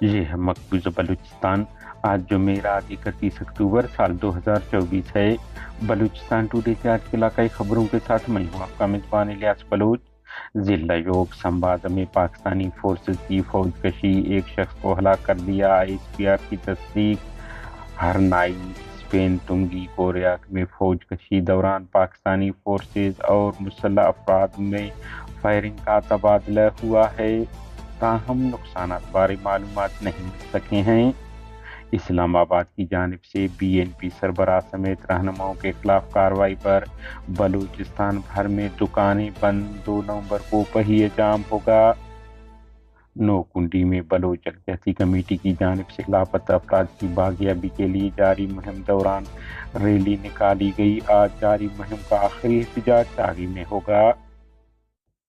یہ ہے مقبوضہ بلوچستان۔ آج جمعرات 31 اکتوبر سال 2024 ہے۔ بلوچستان ٹوڈے سے آج کے علاقائی خبروں کے ساتھ میں ہوں آپ کا میزبان الیاس بلوچ۔ ضلع یوگ سمباد میں پاکستانی فورسز کی فوج کشی، ایک شخص کو ہلاک کر دیا، ISPR کی تصدیق۔ ہرنائی اسپین تنگی کوریاک میں فوج کشی دوران پاکستانی فورسز اور مسلح افراد میں فائرنگ کا تبادلہ ہوا ہے، تاہم نقصانات بارے معلومات نہیں مل سکے ہیں۔ اسلام آباد کی جانب سے BNP سربراہ سمیت رہنماؤں کے خلاف کارروائی پر بلوچستان بھر میں دکانیں بند، 2 نومبر کو پہیہ جام ہوگا۔ نوکنڈی میں بلوچ یکجہتی کمیٹی کی جانب سے لاپتہ افراد کی بازیابی کے لیے جاری مہم دوران ریلی نکالی گئی۔ آج جاری مہم کا آخری احتجاج ٹاہری میں ہوگا۔